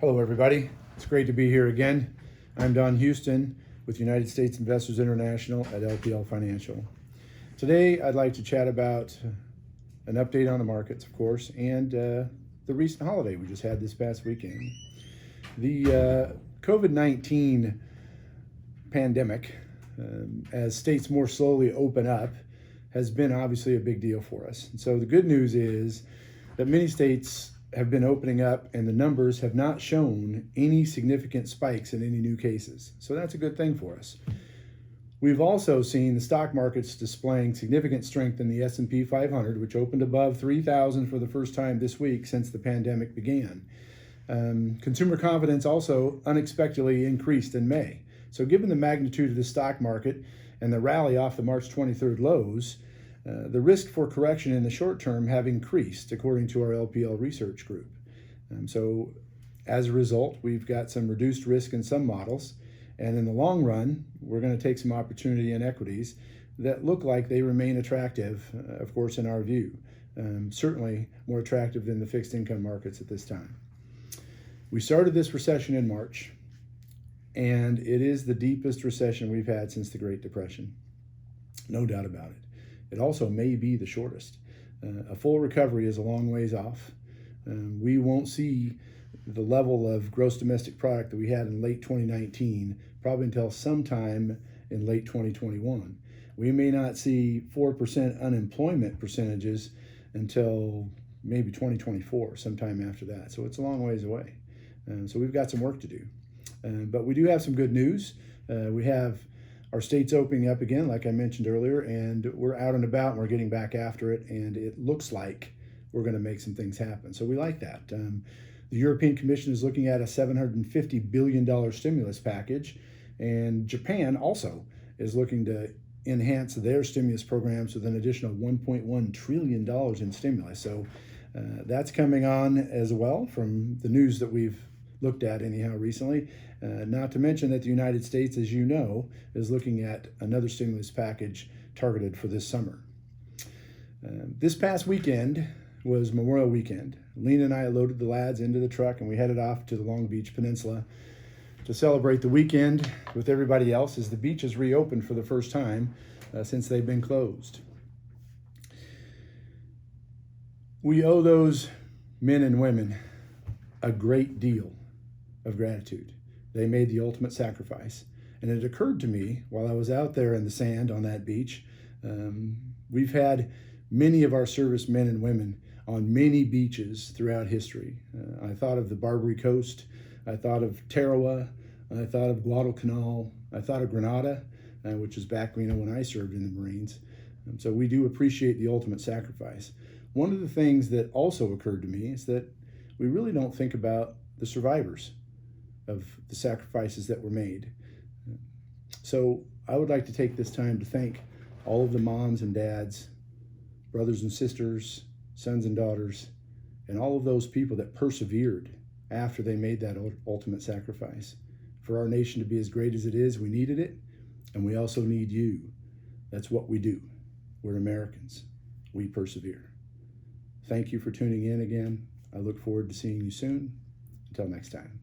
Hello, everybody. It's great to be here again. I'm Don Houston with United States Investors International at LPL Financial. Today, I'd like to chat about an update on the markets, of course, and the recent holiday we just had this past weekend. The COVID-19 pandemic, as states more slowly open up, has been obviously a big deal for us. And so the good news is that many states have been opening up and the numbers have not shown any significant spikes in any new cases. So that's a good thing for us. We've also seen the stock markets displaying significant strength in the S&P 500, which opened above 3,000 for the first time this week since the pandemic began. Consumer confidence also unexpectedly increased in May. So given the magnitude of the stock market and the rally off the March 23rd lows, the risk for correction in the short term have increased, according to our LPL research group. So as a result, we've got some reduced risk in some models. And in the long run, we're going to take some opportunity in equities that look like they remain attractive, of course, in our view. Certainly more attractive than the fixed income markets at this time. We started this recession in March, and it is the deepest recession we've had since the Great Depression. No doubt about it. It also may be the shortest. A full recovery is a long ways off. We won't see the level of gross domestic product that we had in late 2019, probably until sometime in late 2021. We may not see 4% unemployment percentages until maybe 2024, sometime after that. So it's a long ways away. So we've got some work to do. But we do have some good news. We have our state's opening up again, like I mentioned earlier, and we're out and about and we're getting back after it, and it looks like we're going to make some things happen. So we like that. The European Commission is looking at a $750 billion stimulus package, and Japan also is looking to enhance their stimulus programs with an additional $1.1 trillion in stimulus. So that's coming on as well from the news that we've looked at anyhow recently. Not to mention that the United States, as you know, is looking at another stimulus package targeted for this summer. This past weekend was Memorial Weekend. Lena and I loaded the lads into the truck and we headed off to the Long Beach Peninsula to celebrate the weekend with everybody else as the beaches reopened for the first time since they've been closed. We owe those men and women a great deal of gratitude. They made the ultimate sacrifice. And it occurred to me while I was out there in the sand on that beach, we've had many of our service men and women on many beaches throughout history. I thought of the Barbary Coast, I thought of Tarawa, I thought of Guadalcanal, I thought of Grenada, which was back when I served in the Marines. So we do appreciate the ultimate sacrifice. One of the things that also occurred to me is that we really don't think about the survivors of the sacrifices that were made. So I would like to take this time to thank all of the moms and dads, brothers and sisters, sons and daughters, and all of those people that persevered after they made that ultimate sacrifice. For our nation to be as great as it is, we needed it, and we also need you. That's what we do. We're Americans. We persevere. Thank you for tuning in again. I look forward to seeing you soon. Until next time.